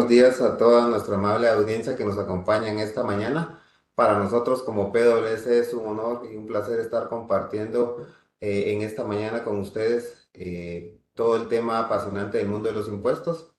buenos días a toda nuestra amable audiencia que nos acompaña en esta mañana. Para nosotros como PwC es un honor y un placer estar compartiendo en esta mañana con ustedes todo el tema apasionante del mundo de los impuestos.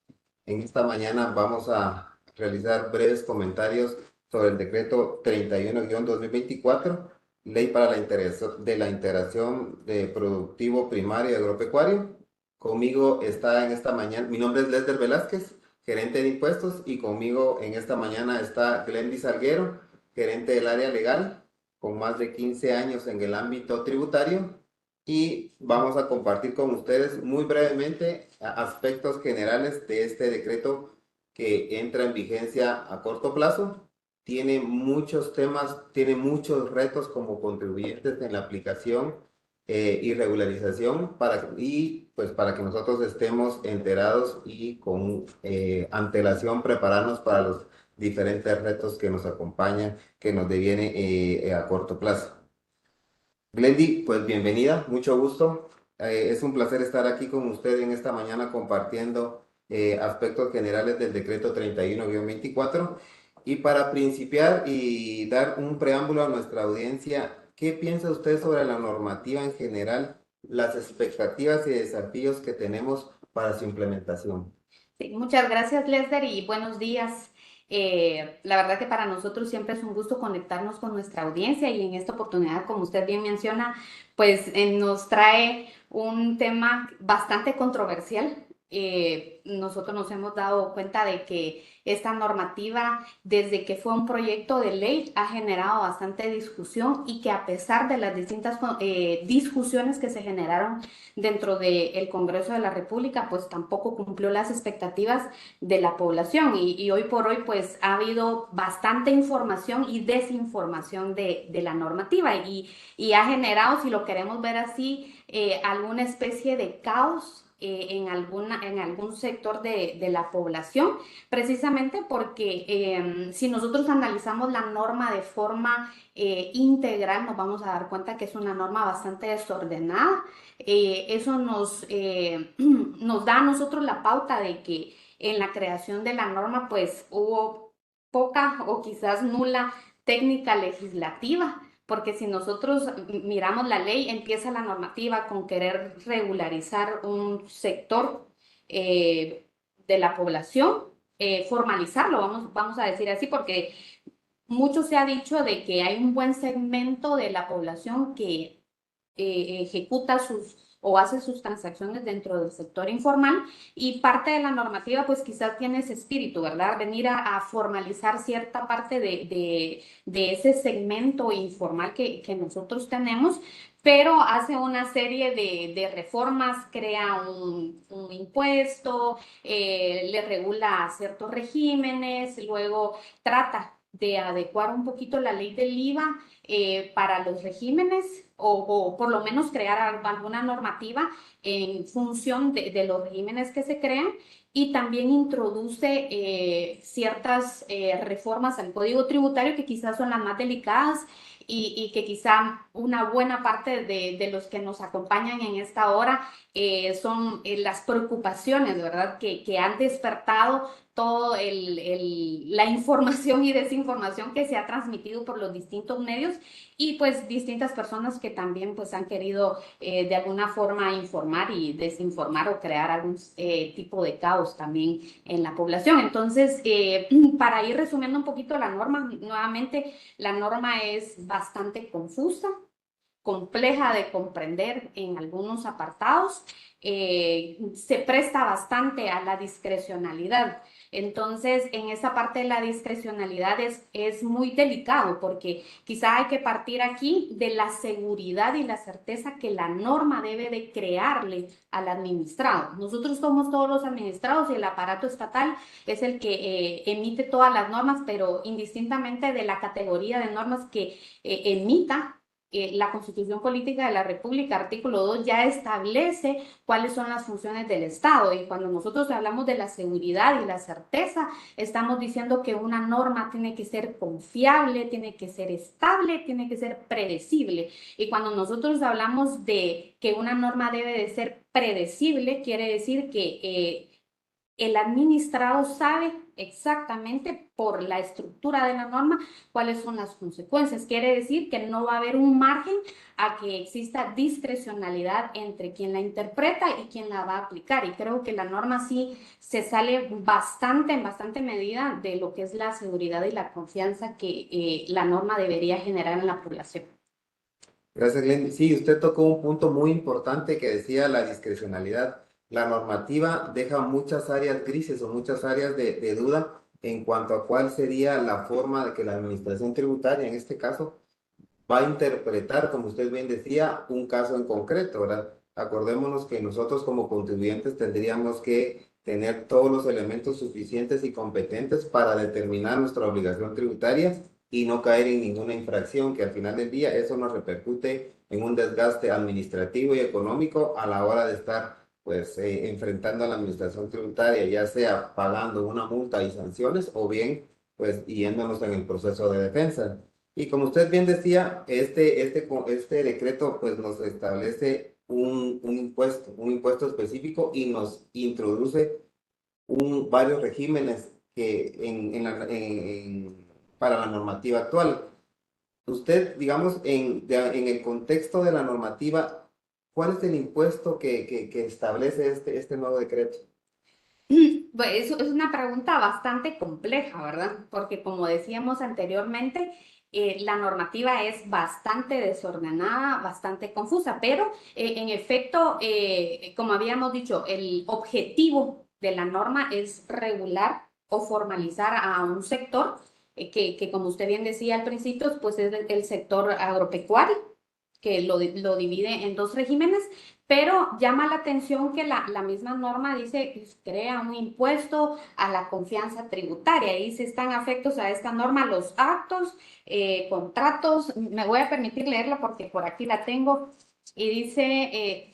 En esta mañana vamos a realizar breves comentarios sobre el decreto 31-2024, Ley para la Integración de Productivo Primario y Agropecuario. Conmigo está en esta mañana, mi nombre es Lester Velázquez, gerente de impuestos, y conmigo en esta mañana está Glendy Salguero, gerente del área legal, con más de 15 años en el ámbito tributario, y vamos a compartir con ustedes muy brevemente aspectos generales de este decreto que entra en vigencia a corto plazo. Tiene muchos temas, tiene muchos retos como contribuyentes en la aplicación y regularización pues para que nosotros estemos enterados y con antelación prepararnos para los diferentes retos que nos acompañan, que nos deviene a corto plazo. Glendy, pues bienvenida, mucho gusto. Es un placer estar aquí con usted en esta mañana compartiendo aspectos generales del decreto 31-24. Y para principiar y dar un preámbulo a nuestra audiencia, ¿qué piensa usted sobre la normativa en general, las expectativas y desafíos que tenemos para su implementación? Sí, muchas gracias, Lester, y buenos días. La verdad que para nosotros siempre es un gusto conectarnos con nuestra audiencia y en esta oportunidad, como usted bien menciona, pues nos trae un tema bastante controversial. Nosotros nos hemos dado cuenta de que esta normativa, desde que fue un proyecto de ley, ha generado bastante discusión y que a pesar de las distintas discusiones que se generaron dentro del Congreso de la República, pues tampoco cumplió las expectativas de la población y hoy por hoy pues ha habido bastante información y desinformación de la normativa y ha generado, si lo queremos ver así, alguna especie de caos en algún sector de la población, precisamente porque si nosotros analizamos la norma de forma integral, nos vamos a dar cuenta que es una norma bastante desordenada. Eso nos da a nosotros la pauta de que en la creación de la norma pues hubo poca o quizás nula técnica legislativa, porque si nosotros miramos la ley, empieza la normativa con querer regularizar un sector de la población, formalizarlo, vamos a decir así, porque mucho se ha dicho de que hay un buen segmento de la población que ejecuta sus o hace sus transacciones dentro del sector informal y parte de la normativa pues quizás tiene ese espíritu, ¿verdad? Venir a formalizar cierta parte de ese segmento informal que nosotros tenemos, pero hace una serie de reformas, crea un impuesto, le regula ciertos regímenes, luego trata de adecuar un poquito la ley del IVA para los regímenes o por lo menos crear alguna normativa en función de los regímenes que se crean y también introduce ciertas reformas al Código Tributario que quizás son las más delicadas y que quizá una buena parte de los que nos acompañan en esta hora son las preocupaciones, ¿verdad?, que han despertado toda la información y desinformación que se ha transmitido por los distintos medios y pues distintas personas que también pues han querido de alguna forma informar y desinformar o crear algún tipo de caos también en la población. Entonces, para ir resumiendo un poquito la norma, nuevamente la norma es bastante confusa, compleja de comprender en algunos apartados, se presta bastante a la discrecionalidad. Entonces, en esa parte de la discrecionalidad es muy delicado porque quizá hay que partir aquí de la seguridad y la certeza que la norma debe de crearle al administrado. Nosotros somos todos los administrados y el aparato estatal es el que emite todas las normas, pero indistintamente de la categoría de normas que emita, la Constitución Política de la República, artículo 2, ya establece cuáles son las funciones del Estado. Y cuando nosotros hablamos de la seguridad y la certeza, estamos diciendo que una norma tiene que ser confiable, tiene que ser estable, tiene que ser predecible. Y cuando nosotros hablamos de que una norma debe de ser predecible, quiere decir que el administrado sabe exactamente por la estructura de la norma cuáles son las consecuencias. Quiere decir que no va a haber un margen a que exista discrecionalidad entre quien la interpreta y quien la va a aplicar. Y creo que la norma sí se sale bastante, en bastante medida de lo que es la seguridad y la confianza que la norma debería generar en la población. Gracias, Glenn. Sí, usted tocó un punto muy importante que decía la discrecionalidad. La normativa deja muchas áreas grises o muchas áreas de duda en cuanto a cuál sería la forma de que la administración tributaria, en este caso, va a interpretar, como usted bien decía, un caso en concreto, ¿verdad? Acordémonos que nosotros como contribuyentes tendríamos que tener todos los elementos suficientes y competentes para determinar nuestra obligación tributaria y no caer en ninguna infracción, que al final del día eso nos repercute en un desgaste administrativo y económico a la hora de estar pues enfrentando a la administración tributaria, ya sea pagando una multa y sanciones o bien pues yéndonos en el proceso de defensa. Y como usted bien decía, este decreto pues nos establece un impuesto específico y nos introduce varios regímenes que para la normativa actual. Usted, digamos, en el contexto de la normativa, ¿cuál es el impuesto que establece este nuevo decreto? Bueno, eso es una pregunta bastante compleja, ¿verdad? Porque como decíamos anteriormente, la normativa es bastante desordenada, bastante confusa, pero en efecto, como habíamos dicho, el objetivo de la norma es regular o formalizar a un sector que como usted bien decía al principio, pues es el sector agropecuario que lo divide en dos regímenes, pero llama la atención que la misma norma dice que crea un impuesto a la confianza tributaria y se están afectos a esta norma los actos, contratos. Me voy a permitir leerla porque por aquí la tengo y dice,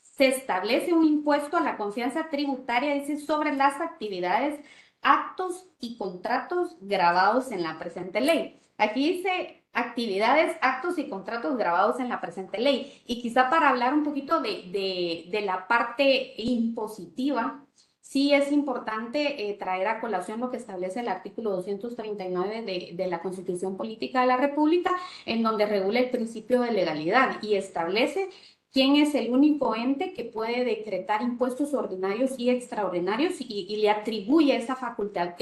se establece un impuesto a la confianza tributaria, dice, sobre las actividades, actos y contratos grabados en la presente ley. Aquí dice actividades, actos y contratos grabados en la presente ley. Y quizá para hablar un poquito de la parte impositiva, sí es importante traer a colación lo que establece el artículo 239 de la Constitución Política de la República, en donde regula el principio de legalidad y establece quién es el único ente que puede decretar impuestos ordinarios y extraordinarios y le atribuye esa facultad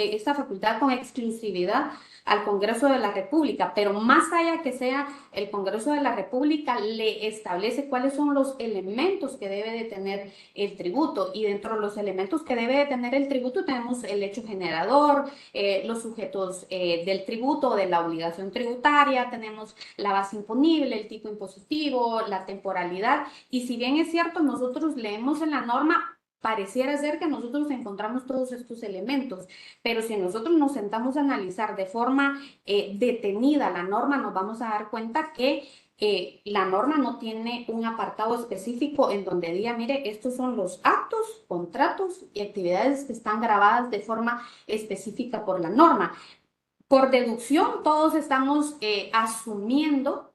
con exclusividad al Congreso de la República, pero más allá que sea el Congreso de la República, le establece cuáles son los elementos que debe de tener el tributo y dentro de los elementos que debe de tener el tributo tenemos el hecho generador, los sujetos del tributo, de la obligación tributaria, tenemos la base imponible, el tipo impositivo, la temporalidad y si bien es cierto, nosotros leemos en la norma pareciera ser que nosotros encontramos todos estos elementos, pero si nosotros nos sentamos a analizar de forma detenida la norma, nos vamos a dar cuenta que la norma no tiene un apartado específico en donde diga, mire, estos son los actos, contratos y actividades que están grabadas de forma específica por la norma. Por deducción, todos estamos asumiendo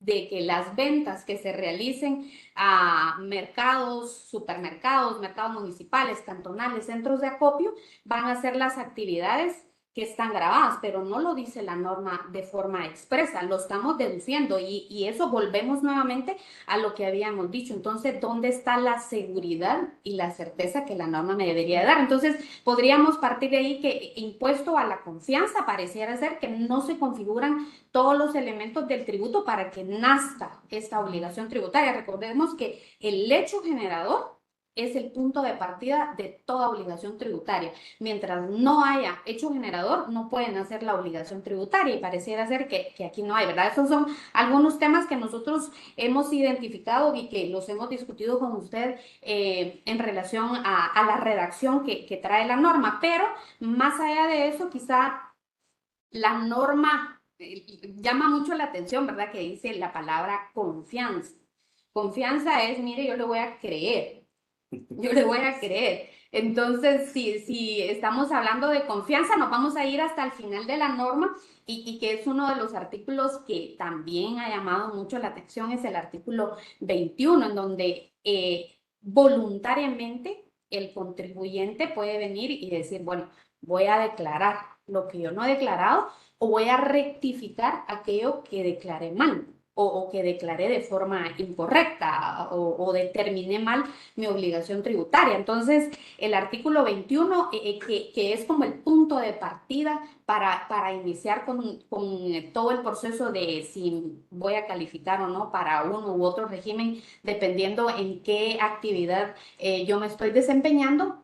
de que las ventas que se realicen a mercados, supermercados, mercados municipales, cantonales, centros de acopio, van a ser las actividades que están grabadas, pero no lo dice la norma de forma expresa, lo estamos deduciendo y eso volvemos nuevamente a lo que habíamos dicho. Entonces, ¿dónde está la seguridad y la certeza que la norma me debería dar? Entonces, podríamos partir de ahí que impuesto a la confianza pareciera ser que no se configuran todos los elementos del tributo para que nazca esta obligación tributaria. Recordemos que el hecho generador es el punto de partida de toda obligación tributaria. Mientras no haya hecho generador, no pueden hacer la obligación tributaria y pareciera ser que aquí no hay, ¿verdad? Esos son algunos temas que nosotros hemos identificado y que los hemos discutido con usted en relación a la redacción que trae la norma, pero más allá de eso, quizá la norma llama mucho la atención, ¿verdad? Que dice la palabra confianza. Confianza es, mire, yo le voy a creer, yo le voy a creer. Entonces, si estamos hablando de confianza, nos vamos a ir hasta el final de la norma y que es uno de los artículos que también ha llamado mucho la atención, es el artículo 21, en donde voluntariamente el contribuyente puede venir y decir, bueno, voy a declarar lo que yo no he declarado o voy a rectificar aquello que declaré mal o que declaré de forma incorrecta o determiné mal mi obligación tributaria. Entonces, el artículo 21, que es como el punto de partida para iniciar con todo el proceso de si voy a calificar o no para uno u otro régimen, dependiendo en qué actividad yo me estoy desempeñando,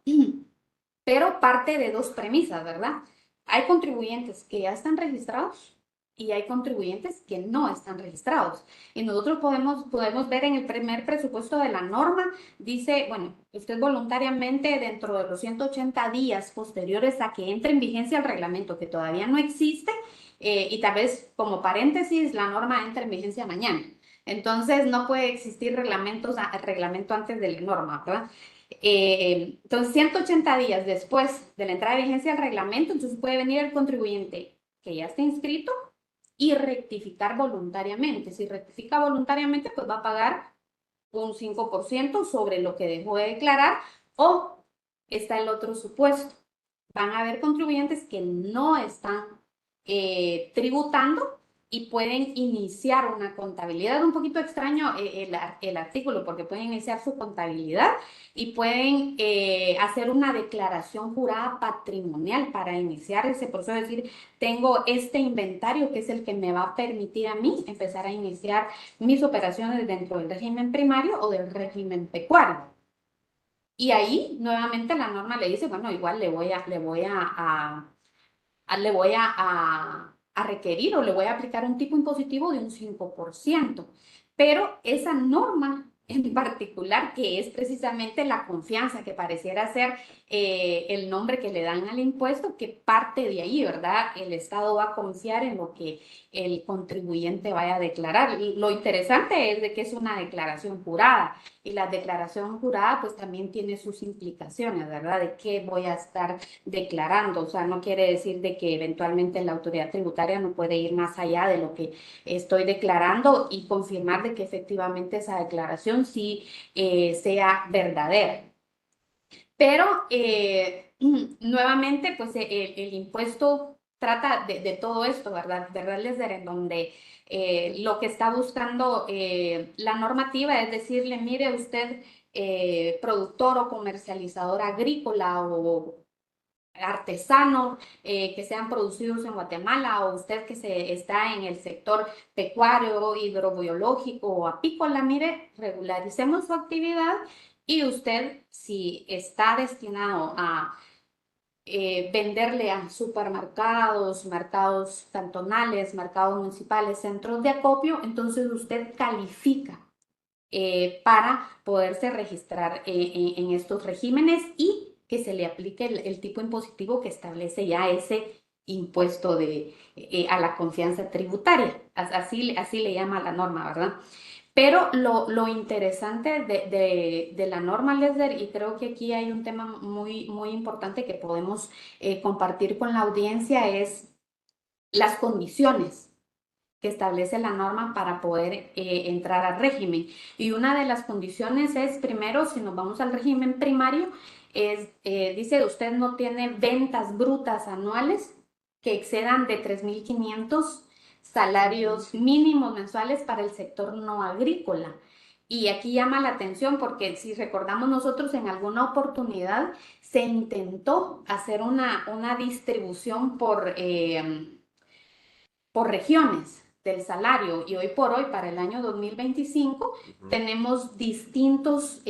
pero parte de dos premisas, ¿verdad? Hay contribuyentes que ya están registrados y hay contribuyentes que no están registrados. Y nosotros podemos ver en el primer presupuesto de la norma, dice, bueno, usted voluntariamente dentro de los 180 días posteriores a que entre en vigencia el reglamento, que todavía no existe, y tal vez como paréntesis, la norma entra en vigencia mañana. Entonces no puede existir reglamento antes de la norma, ¿verdad? Entonces, 180 días después de la entrada de vigencia del reglamento, entonces puede venir el contribuyente que ya está inscrito y rectificar voluntariamente. Si rectifica voluntariamente, pues va a pagar un 5% sobre lo que dejó de declarar, o está el otro supuesto. Van a haber contribuyentes que no están tributando y pueden iniciar una contabilidad. Un poquito extraño el artículo porque pueden iniciar su contabilidad y pueden hacer una declaración jurada patrimonial para iniciar ese proceso. Es decir, tengo este inventario que es el que me va a permitir a mí empezar a iniciar mis operaciones dentro del régimen primario o del régimen pecuario. Y ahí nuevamente la norma le dice, bueno, igual le voy a requerir o le voy a aplicar un tipo impositivo de un 5%. Pero esa norma en particular, que es precisamente la confianza, que pareciera ser el nombre que le dan al impuesto, que parte de ahí, ¿verdad? El Estado va a confiar en lo que el contribuyente vaya a declarar. Y lo interesante es de que es una declaración jurada y la declaración jurada pues también tiene sus implicaciones, ¿verdad? De qué voy a estar declarando. O sea, no quiere decir de que eventualmente la autoridad tributaria no puede ir más allá de lo que estoy declarando y confirmar de que efectivamente esa declaración sí sea verdadera. Pero nuevamente, pues el impuesto trata de todo esto, ¿verdad? ¿Verdad, Lesder? En donde lo que está buscando la normativa es decirle, mire usted, productor o comercializador agrícola o artesanos que sean producidos en Guatemala o usted que está en el sector pecuario, hidrobiológico o apícola, mire, regularicemos su actividad y usted si está destinado a venderle a supermercados, mercados cantonales, mercados municipales, centros de acopio, entonces usted califica para poderse registrar en estos regímenes y que se le aplique el tipo impositivo que establece ya ese impuesto a la confianza tributaria. Así le llama la norma, ¿verdad? Pero lo interesante de la norma, Lesder, y creo que aquí hay un tema muy, muy importante que podemos compartir con la audiencia, es las condiciones que establece la norma para poder entrar al régimen. Y una de las condiciones es, primero, si nos vamos al régimen primario, dice, usted no tiene ventas brutas anuales que excedan de 3.500 salarios mínimos mensuales para el sector no agrícola. Y aquí llama la atención porque si recordamos nosotros en alguna oportunidad se intentó hacer una distribución por regiones del salario y hoy por hoy, para el año 2025, tenemos distintos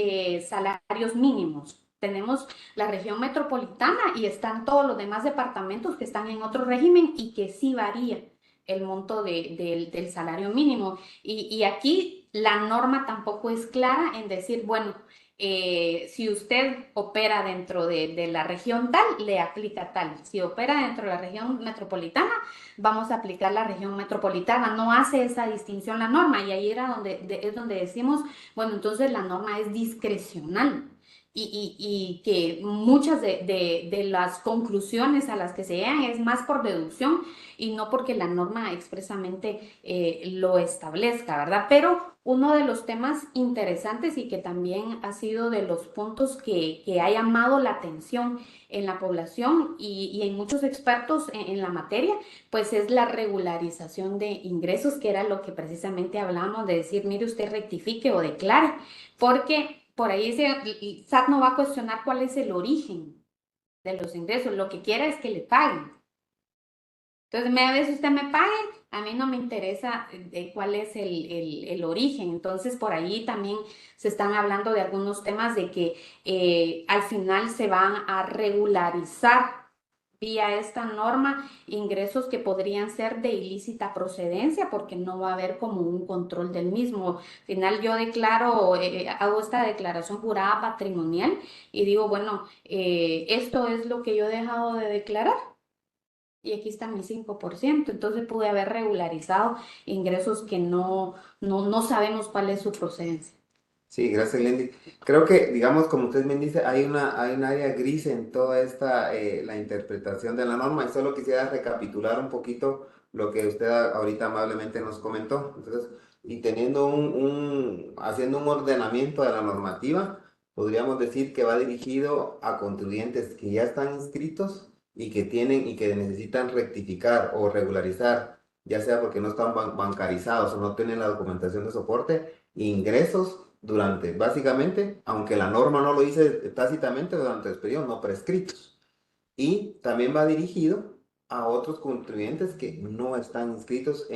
salarios mínimos. Tenemos la región metropolitana y están todos los demás departamentos que están en otro régimen y que sí varía el monto del salario mínimo. Y aquí la norma tampoco es clara en decir, bueno, si usted opera dentro de la región tal, le aplica tal. Si opera dentro de la región metropolitana, vamos a aplicar la región metropolitana. No hace esa distinción la norma y ahí es donde decimos, bueno, entonces la norma es discrecional y que muchas de las conclusiones a las que se llegan es más por deducción y no porque la norma expresamente lo establezca, ¿verdad? Pero uno de los temas interesantes y que también ha sido de los puntos que ha llamado la atención en la población y en muchos expertos en la materia, pues es la regularización de ingresos, que era lo que precisamente hablábamos de decir, mire, usted rectifique o declare, porque por ahí SAT no va a cuestionar cuál es el origen de los ingresos, lo que quiera es que le paguen. Entonces, media vez usted me pague, a mí no me interesa cuál es el origen. Entonces, por ahí también se están hablando de algunos temas de que al final se van a regularizar vía esta norma ingresos que podrían ser de ilícita procedencia porque no va a haber como un control del mismo. Al final yo declaro, hago esta declaración jurada patrimonial y digo, bueno, esto es lo que yo he dejado de declarar y aquí está mi 5%. Entonces pude haber regularizado ingresos que no sabemos cuál es su procedencia. Sí, gracias, Lendy. Creo que, digamos, como usted me dice, hay un área gris en toda esta, la interpretación de la norma y solo quisiera recapitular un poquito lo que usted ahorita amablemente nos comentó. Entonces, y teniendo haciendo un ordenamiento de la normativa, podríamos decir que va dirigido a contribuyentes que ya están inscritos y que tienen y que necesitan rectificar o regularizar, ya sea porque no están bancarizados o no tienen la documentación de soporte, ingresos durante, básicamente, aunque la norma no lo dice tácitamente, durante los periodos no prescritos. Y también va dirigido a otros contribuyentes que no están inscritos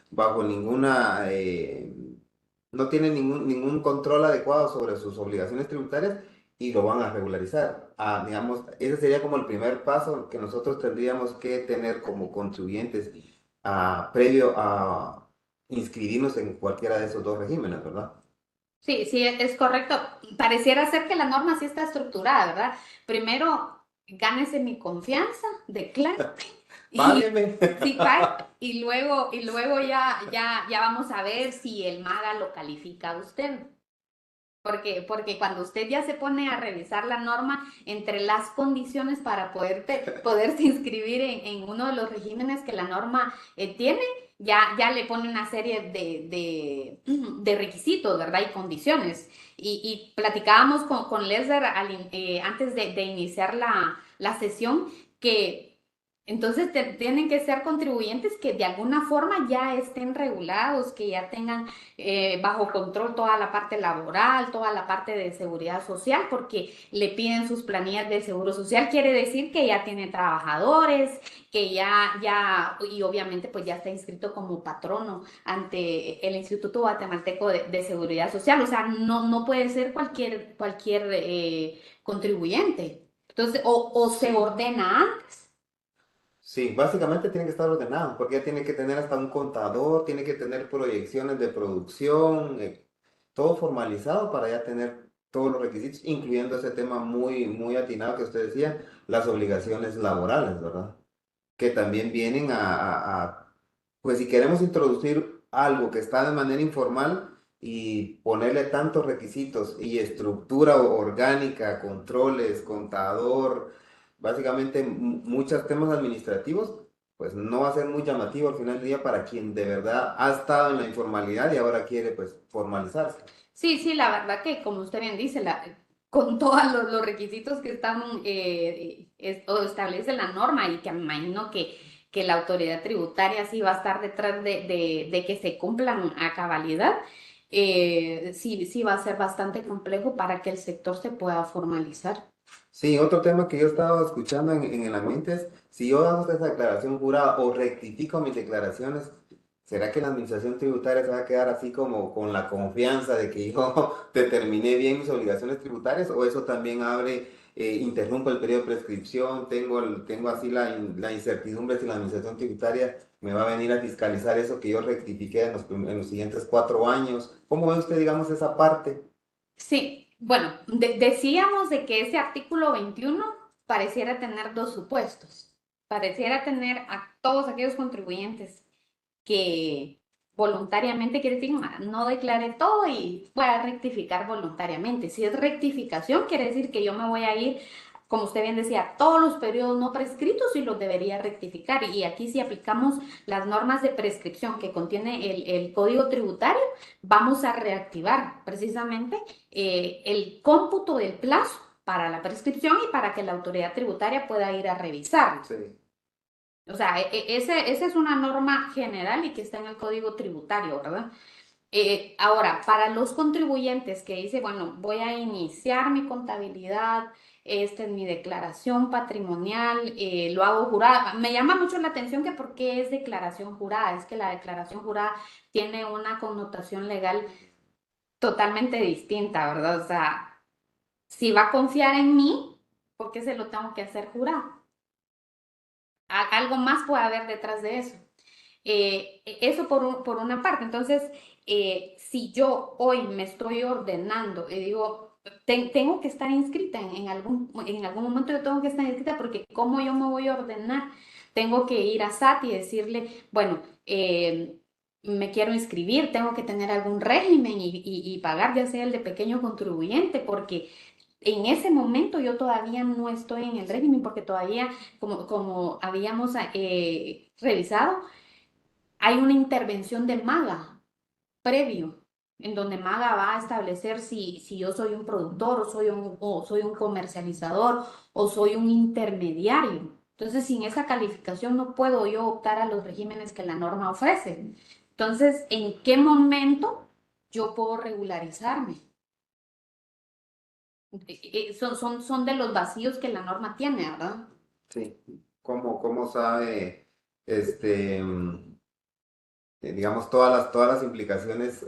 bajo ninguna, no tienen ningún control adecuado sobre sus obligaciones tributarias y lo van a regularizar. Digamos, ese sería como el primer paso que nosotros tendríamos que tener como contribuyentes previo a inscribirnos en cualquiera de esos dos regímenes, ¿verdad? Sí, sí, es correcto. Pareciera ser que la norma sí está estructurada, ¿verdad? Primero, gánese mi confianza, declare. Y Págueme. sí, pague. Y luego ya vamos a ver si el MAGA lo califica a usted. Porque cuando usted ya se pone a revisar la norma, entre las condiciones para poderse inscribir en uno de los regímenes que la norma tiene, ya le pone una serie de requisitos, ¿verdad? Y condiciones. Y platicábamos con Leslie antes de iniciar la sesión que entonces tienen que ser contribuyentes que de alguna forma ya estén regulados, que ya tengan bajo control toda la parte laboral, toda la parte de seguridad social, porque le piden sus planillas de seguro social, quiere decir que ya tiene trabajadores, que y obviamente pues ya está inscrito como patrono ante el Instituto Guatemalteco de Seguridad Social, o sea, no puede ser cualquier contribuyente. Entonces, o se ordena antes. Sí, básicamente tiene que estar ordenado, porque ya tiene que tener hasta un contador, tiene que tener proyecciones de producción, todo formalizado para ya tener todos los requisitos, incluyendo ese tema muy atinado que usted decía, las obligaciones laborales, ¿verdad? Que también vienen pues si queremos introducir algo que está de manera informal y ponerle tantos requisitos y estructura orgánica, controles, contador, básicamente muchos temas administrativos, pues no va a ser muy llamativo al final del día para quien de verdad ha estado en la informalidad y ahora quiere pues formalizarse. Sí, sí, la verdad que como usted bien dice, con todos los requisitos que están o establece la norma y que me imagino que la autoridad tributaria sí va a estar detrás de que se cumplan a cabalidad, sí va a ser bastante complejo para que el sector se pueda formalizar. Sí, otro tema que yo estaba escuchando en el ambiente es, si yo hago esa declaración jurada o rectifico mis declaraciones, ¿será que la administración tributaria se va a quedar así como con la confianza de que yo determiné bien mis obligaciones tributarias? ¿O eso también interrumpe el periodo de prescripción? Tengo así la incertidumbre si la administración tributaria me va a venir a fiscalizar eso que yo rectifiqué en los siguientes 4 años. ¿Cómo ve usted, digamos, esa parte? Sí, bueno, decíamos de que ese artículo 21 pareciera tener dos supuestos. Pareciera tener a todos aquellos contribuyentes que voluntariamente quiere decir, no declaré todo y voy a rectificar voluntariamente. Si es rectificación, quiere decir que yo me voy a ir, como usted bien decía, todos los periodos no prescritos y los debería rectificar. Y aquí si aplicamos las normas de prescripción que contiene el Código Tributario, vamos a reactivar precisamente el cómputo del plazo para la prescripción y para que la autoridad tributaria pueda ir a revisarlo. Sí. O sea, esa es una norma general y que está en el Código Tributario, ¿verdad? Ahora, para los contribuyentes que dice, bueno, voy a iniciar mi contabilidad, esta es mi declaración patrimonial, lo hago jurada. Me llama mucho la atención que por qué es declaración jurada. Es que la declaración jurada tiene una connotación legal totalmente distinta, ¿verdad? O sea, si va a confiar en mí, ¿por qué se lo tengo que hacer jurado? Algo más puede haber detrás de eso. Eso por una parte. Entonces, si yo hoy me estoy ordenando y digo, tengo que estar inscrita en algún momento yo tengo que estar inscrita porque ¿cómo yo me voy a ordenar? Tengo que ir a SAT y decirle, bueno, me quiero inscribir, tengo que tener algún régimen y pagar ya sea el de pequeño contribuyente porque en ese momento yo todavía no estoy en el régimen porque todavía, como habíamos revisado, hay una intervención de MAGA previo, en donde MAGA va a establecer si yo soy un productor o soy un comercializador o soy un intermediario. Entonces, sin esa calificación no puedo yo optar a los regímenes que la norma ofrece. Entonces, ¿en qué momento yo puedo regularizarme? Son de los vacíos que la norma tiene, ¿verdad? Sí. ¿Cómo sabe, este, digamos, todas las implicaciones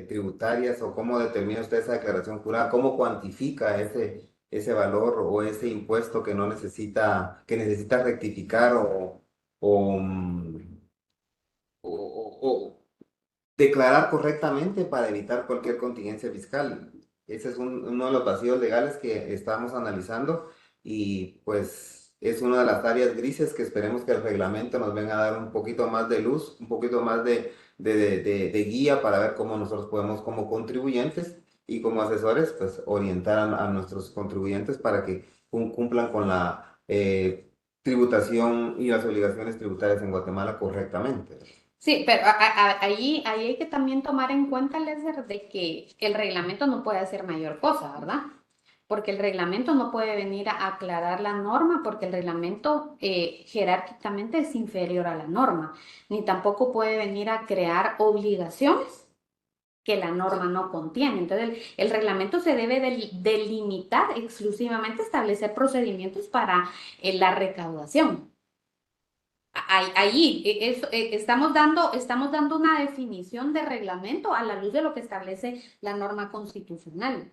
tributarias o cómo determina usted esa declaración jurada? ¿Cómo cuantifica ese valor o ese impuesto que no necesita, que necesita rectificar o, o declarar correctamente para evitar cualquier contingencia fiscal? Ese es uno de los vacíos legales que estamos analizando y pues es una de las áreas grises que esperemos que el reglamento nos venga a dar un poquito más de luz, un poquito más de guía para ver cómo nosotros podemos como contribuyentes y como asesores pues orientar a nuestros contribuyentes para que cumplan con la tributación y las obligaciones tributarias en Guatemala correctamente. Sí, pero ahí hay que también tomar en cuenta, Lester, de que el reglamento no puede hacer mayor cosa, ¿verdad? Porque el reglamento no puede venir a aclarar la norma, porque el reglamento jerárquicamente es inferior a la norma, ni tampoco puede venir a crear obligaciones que la norma no contiene. Entonces, el reglamento se debe delimitar exclusivamente, establecer procedimientos para la recaudación. Ahí estamos dando una definición de reglamento a la luz de lo que establece la norma constitucional.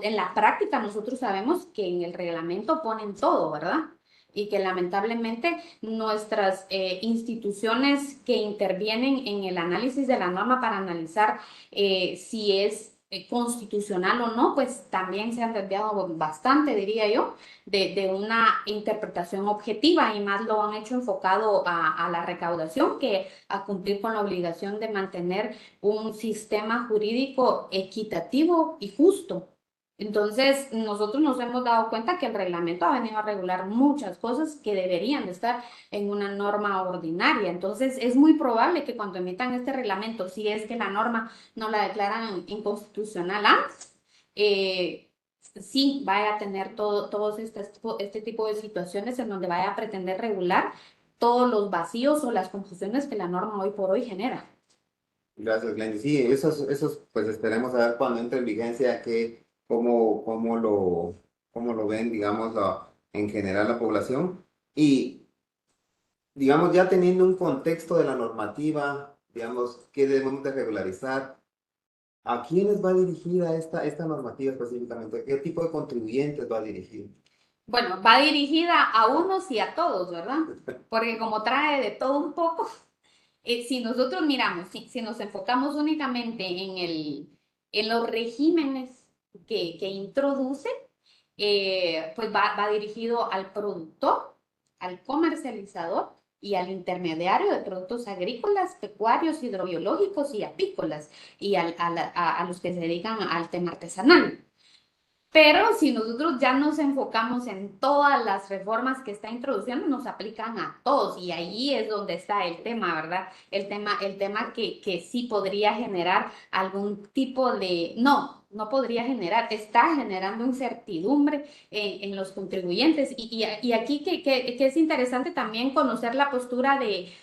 En la práctica nosotros sabemos que en el reglamento ponen todo, ¿verdad? Y que lamentablemente nuestras instituciones que intervienen en el análisis de la norma para analizar si es constitucional o no, pues también se han desviado bastante, diría yo de una interpretación objetiva y más lo han hecho enfocado a la recaudación que a cumplir con la obligación de mantener un sistema jurídico equitativo y justo. Entonces, nosotros nos hemos dado cuenta que el reglamento ha venido a regular muchas cosas que deberían de estar en una norma ordinaria. Entonces, es muy probable que cuando emitan este reglamento, si es que la norma no la declaran inconstitucional antes, sí vaya a tener todos este tipo de situaciones en donde vaya a pretender regular todos los vacíos o las confusiones que la norma hoy por hoy genera. Gracias, Glendy. Sí, esos, pues esperemos a ver cuando entre en vigencia cómo lo ven, digamos, en general la población. Y, digamos, ya teniendo un contexto de la normativa, digamos, qué debemos de regularizar, ¿a quiénes va dirigida esta normativa específicamente? ¿Qué tipo de contribuyentes va dirigida? Bueno, va dirigida a unos y a todos, ¿verdad? Porque como trae de todo un poco, si nosotros miramos, si nos enfocamos únicamente en los regímenes que introduce, pues va dirigido al productor, al comercializador y al intermediario de productos agrícolas, pecuarios, hidrobiológicos y apícolas, y a los que se dedican al tema artesanal. Pero si nosotros ya nos enfocamos en todas las reformas que está introduciendo, nos aplican a todos y ahí es donde está el tema, ¿verdad? El tema que sí podría generar algún tipo de, no podría generar, está generando incertidumbre en los contribuyentes. Y aquí que es interesante también conocer la postura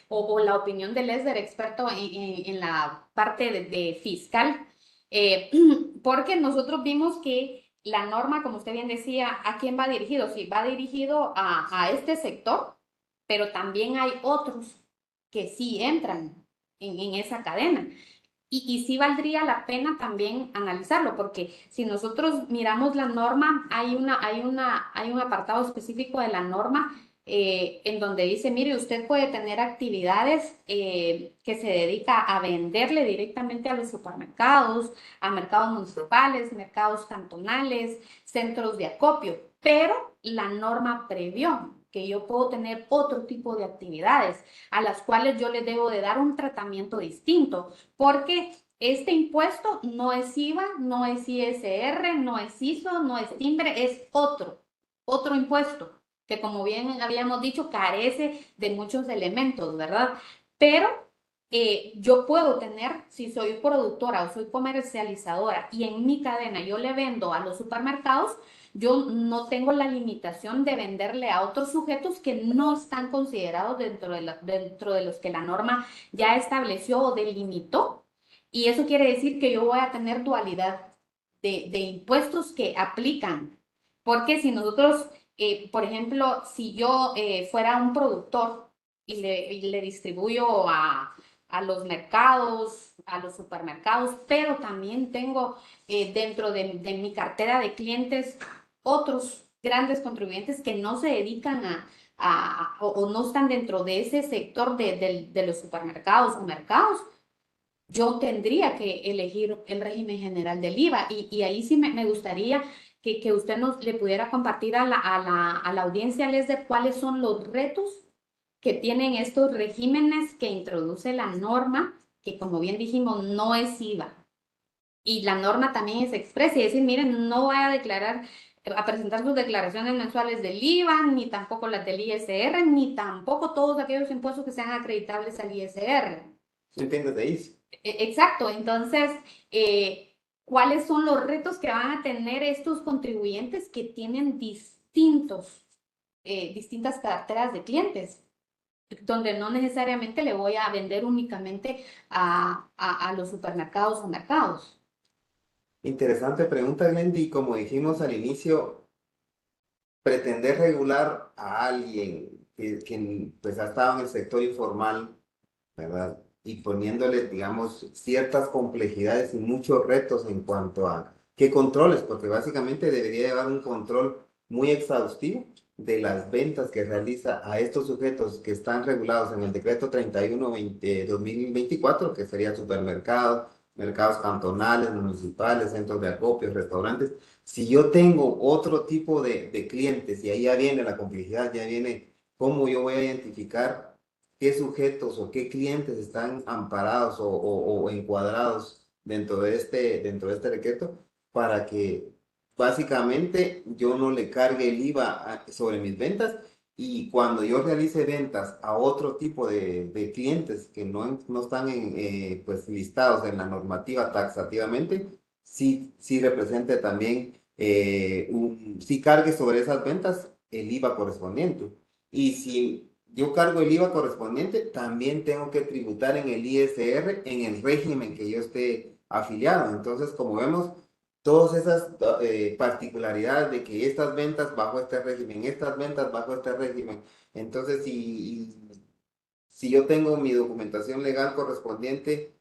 o la opinión de Lesder, experto en la parte de fiscal, eh, porque nosotros vimos que la norma, como usted bien decía, ¿a quién va dirigido? Sí, va dirigido a este sector, pero también hay otros que sí entran en esa cadena. Y sí valdría la pena también analizarlo, porque si nosotros miramos la norma, hay un apartado específico de la norma en donde dice, mire, usted puede tener actividades que se dedica a venderle directamente a los supermercados, a mercados municipales, mercados cantonales, centros de acopio, pero la norma previó que yo puedo tener otro tipo de actividades a las cuales yo les debo de dar un tratamiento distinto, porque este impuesto no es IVA, no es ISR, no es ISO, no es timbre, es otro impuesto que como bien habíamos dicho carece de muchos elementos, ¿verdad? Pero yo puedo tener, si soy productora o soy comercializadora y en mi cadena yo le vendo a los supermercados, yo no tengo la limitación de venderle a otros sujetos que no están considerados dentro de los que la norma ya estableció o delimitó. Y eso quiere decir que yo voy a tener dualidad de impuestos que aplican. Porque si nosotros, por ejemplo, si yo fuera un productor y le distribuyo a los mercados, a los supermercados, pero también tengo dentro de mi cartera de clientes otros grandes contribuyentes que no se dedican o no están dentro de ese sector de los supermercados o mercados, yo tendría que elegir el régimen general del IVA. Y ahí sí me gustaría que usted nos le pudiera compartir a la audiencia, les de cuáles son los retos que tienen estos regímenes que introduce la norma, que como bien dijimos, no es IVA. Y la norma también es expresa y decir, miren, no voy a declarar, a presentar sus declaraciones mensuales del IVA, ni tampoco las del ISR, ni tampoco todos aquellos impuestos que sean acreditables al ISR. ¿Sí entiendes de eso? Exacto, entonces, ¿cuáles son los retos que van a tener estos contribuyentes que tienen distintas carteras de clientes? Donde no necesariamente le voy a vender únicamente a los supermercados o mercados. Interesante pregunta, Glendy. Como dijimos al inicio, pretender regular a alguien que pues ha estado en el sector informal, ¿verdad? Y poniéndole, digamos, ciertas complejidades y muchos retos en cuanto a qué controles, porque básicamente debería llevar un control muy exhaustivo de las ventas que realiza a estos sujetos que están regulados en el decreto 31/2024, que sería supermercados, mercados cantonales, municipales, centros de acopio, restaurantes. Si yo tengo otro tipo de clientes, y ahí ya viene la complejidad, ya viene cómo yo voy a identificar qué sujetos o qué clientes están amparados o encuadrados dentro de este decreto para que básicamente yo no le cargue el IVA sobre mis ventas, y cuando yo realice ventas a otro tipo de clientes que no están pues listados en la normativa taxativamente, sí represente también, sí cargue sobre esas ventas el IVA correspondiente. Y si yo cargo el IVA correspondiente, también tengo que tributar en el ISR en el régimen que yo esté afiliado. Entonces, como vemos, todas esas particularidades de que estas ventas bajo este régimen, estas ventas bajo este régimen. Entonces, si yo tengo mi documentación legal correspondiente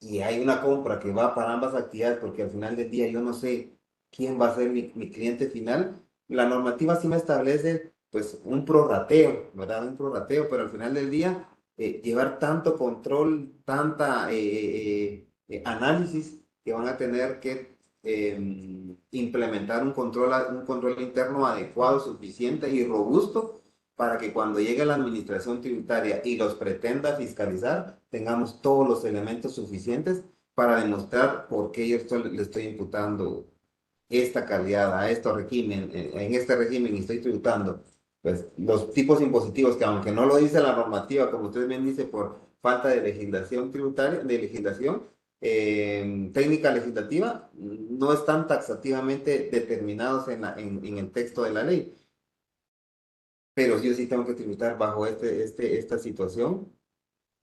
y hay una compra que va para ambas actividades, porque al final del día yo no sé quién va a ser mi cliente final, la normativa sí me establece pues un prorrateo, ¿verdad? Un prorrateo, pero al final del día llevar tanto control, tanta análisis que van a tener que implementar un control interno adecuado, suficiente y robusto para que cuando llegue la administración tributaria y los pretenda fiscalizar, tengamos todos los elementos suficientes para demostrar por qué le estoy imputando esta calidad a este régimen, en este régimen estoy tributando, pues los tipos impositivos que aunque no lo dice la normativa, como usted bien dice, por falta de legislación tributaria, de legislación técnica legislativa, no están taxativamente determinados en el texto de la ley, pero yo sí tengo que tributar bajo esta situación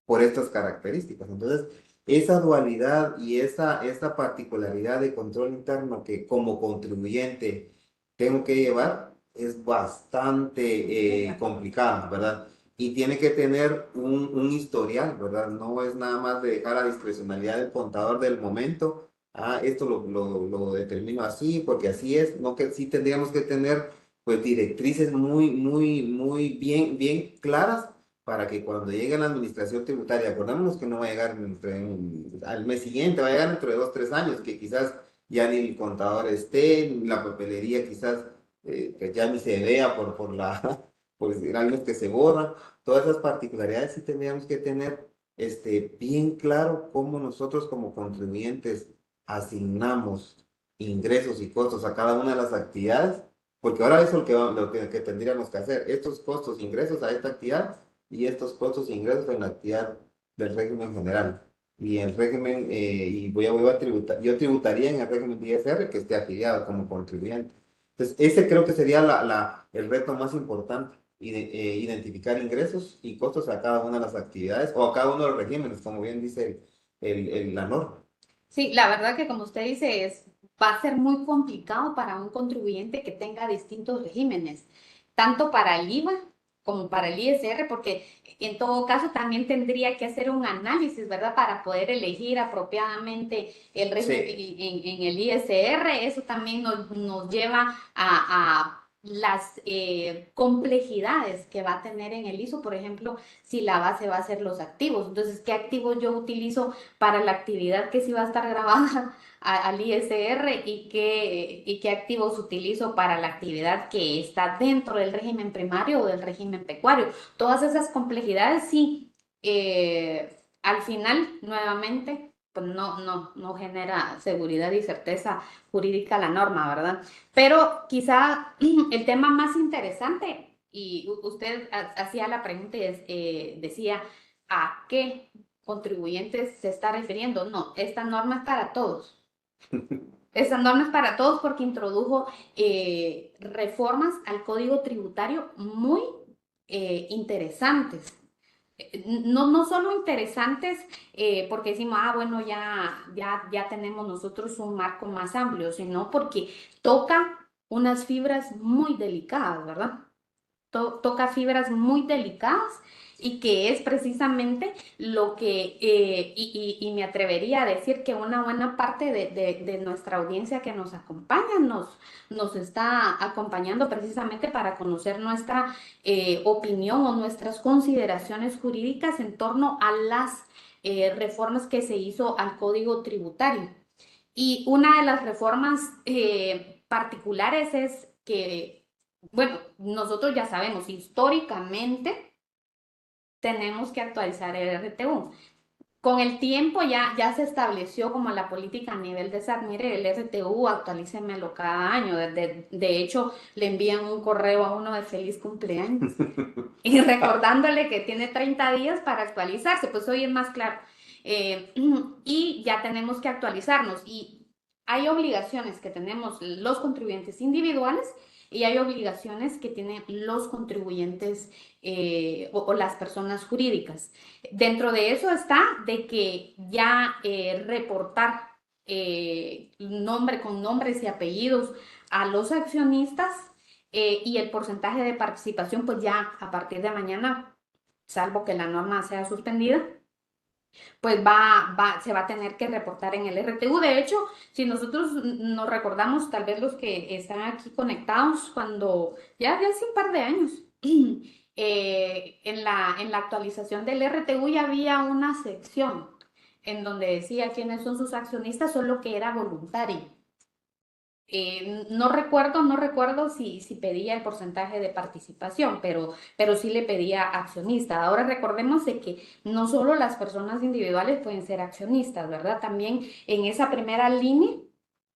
por estas características. Entonces, esa dualidad y esta particularidad de control interno que como contribuyente tengo que llevar es bastante complicada, ¿verdad? Y tiene que tener un historial, ¿verdad? No es nada más de dejar a discrecionalidad del contador del momento. Ah, esto lo determino así, porque así es. No que sí tendríamos que tener pues directrices muy bien claras para que cuando llegue la administración tributaria, acordémonos que no va a llegar al mes siguiente, va a llegar dentro de 2, 3 años, que quizás ya ni el contador esté, ni la papelería quizás que ya ni se vea por pues años que se borran. Todas esas particularidades sí tendríamos que tener bien claro cómo nosotros como contribuyentes asignamos ingresos y costos a cada una de las actividades, porque ahora eso es lo que tendríamos que hacer, estos costos, ingresos a esta actividad y estos costos e ingresos en la actividad del régimen general. Y el régimen, y voy a tributar, yo tributaría en el régimen de ISR que esté afiliado como contribuyente. Entonces, ese creo que sería el reto más importante, identificar ingresos y costos a cada una de las actividades o a cada uno de los regímenes, como bien dice la norma. Sí, la verdad que como usted dice, va a ser muy complicado para un contribuyente que tenga distintos regímenes, tanto para el IVA como para el ISR, porque en todo caso también tendría que hacer un análisis, ¿verdad? Para poder elegir apropiadamente el régimen Sí. en el ISR. Eso también nos lleva a las complejidades que va a tener en el ISO, por ejemplo, si la base va a ser los activos. Entonces, ¿qué activos yo utilizo para la actividad que sí va a estar grabada al ISR y qué activos utilizo para la actividad que está dentro del régimen primario o del régimen pecuario? Todas esas complejidades sí, al final, nuevamente, pues no genera seguridad y certeza jurídica la norma, ¿verdad? Pero quizá el tema más interesante, y usted hacía la pregunta y decía, ¿a qué contribuyentes se está refiriendo? No, esta norma es para todos. Esta norma es para todos porque introdujo reformas al código tributario muy interesantes. No solo interesantes porque decimos, ah, bueno, ya tenemos nosotros un marco más amplio, sino porque toca unas fibras muy delicadas, ¿verdad? Toca fibras muy delicadas y que es precisamente lo que, y me atrevería a decir que una buena parte de nuestra audiencia que nos acompaña nos está acompañando precisamente para conocer nuestra opinión o nuestras consideraciones jurídicas en torno a las reformas que se hizo al Código Tributario. Y una de las reformas particulares es que, bueno, nosotros ya sabemos, históricamente tenemos que actualizar el RTU. Con el tiempo ya se estableció como la política a nivel de SAT, mire, el RTU actualícemelo cada año. De hecho, le envían un correo a uno de feliz cumpleaños y recordándole que tiene 30 días para actualizarse, pues hoy es más claro. Y ya tenemos que actualizarnos y hay obligaciones que tenemos los contribuyentes individuales y hay obligaciones que tienen los contribuyentes o las personas jurídicas. Dentro de eso está de que ya reportar nombre con nombres y apellidos a los accionistas y el porcentaje de participación, pues ya a partir de mañana, salvo que la norma sea suspendida, pues se va a tener que reportar en el RTU. De hecho, si nosotros nos recordamos, tal vez los que están aquí conectados, cuando ya hace un par de años, en la actualización del RTU ya había una sección en donde decía quiénes son sus accionistas, solo que era voluntario. no recuerdo si pedía el porcentaje de participación, pero sí le pedía accionista. Ahora recordemos de que no solo las personas individuales pueden ser accionistas, ¿verdad? También en esa primera línea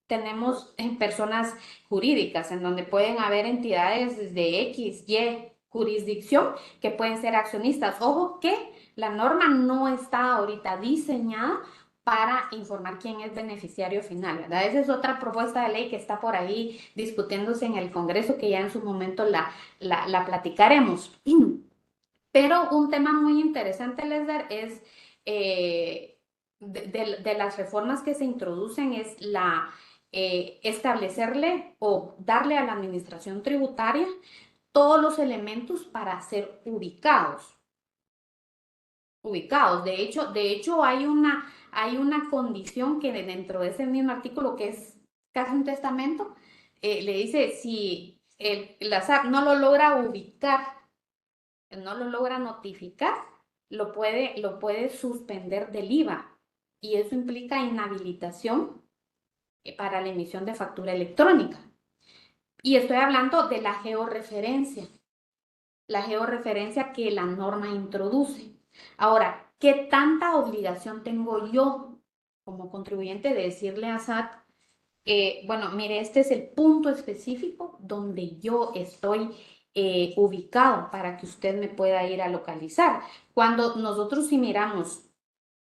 tenemos personas jurídicas, en donde pueden haber entidades de X, Y jurisdicción que pueden ser accionistas. Ojo que la norma no está ahorita diseñada para informar quién es beneficiario final, ¿verdad? Esa es otra propuesta de ley que está por ahí discutiéndose en el Congreso, que ya en su momento la platicaremos. Pero un tema muy interesante, Lesder, es de las reformas que se introducen es establecerle o darle a la administración tributaria todos los elementos para ser ubicados. Ubicados. De hecho hay una condición que dentro de ese mismo artículo, que es casi un testamento, le dice si la SAT no lo logra ubicar, no lo logra notificar, lo puede suspender del IVA. Y eso implica inhabilitación para la emisión de factura electrónica. Y estoy hablando de la georreferencia que la norma introduce. Ahora, ¿qué tanta obligación tengo yo como contribuyente de decirle a SAT, bueno, mire, este es el punto específico donde yo estoy ubicado para que usted me pueda ir a localizar? Cuando nosotros si miramos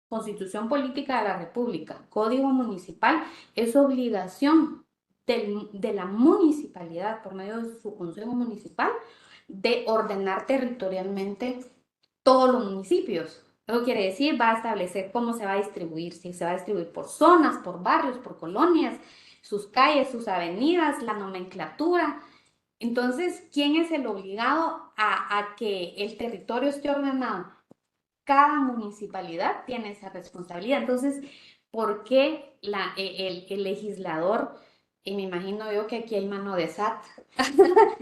Constitución Política de la República, Código Municipal, es obligación de la municipalidad, por medio de su consejo municipal, de ordenar territorialmente todos los municipios. Eso quiere decir, va a establecer cómo se va a distribuir, si se va a distribuir por zonas, por barrios, por colonias, sus calles, sus avenidas, la nomenclatura. Entonces, ¿quién es el obligado a que el territorio esté ordenado? Cada municipalidad tiene esa responsabilidad. Entonces, ¿por qué el legislador, y me imagino yo que aquí hay mano de SAT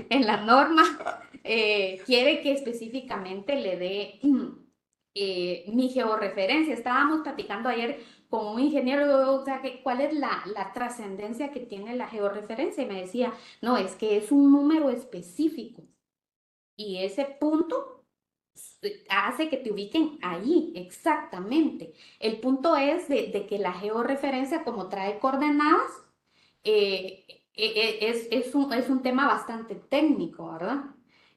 en la norma, quiere que específicamente le dé mi georreferencia? Estábamos platicando ayer con un ingeniero, o sea, ¿cuál es la trascendencia que tiene la georreferencia? Y me decía, no, es que es un número específico y ese punto hace que te ubiquen ahí, exactamente. El punto es de que la georreferencia, como trae coordenadas, es un tema bastante técnico, ¿verdad?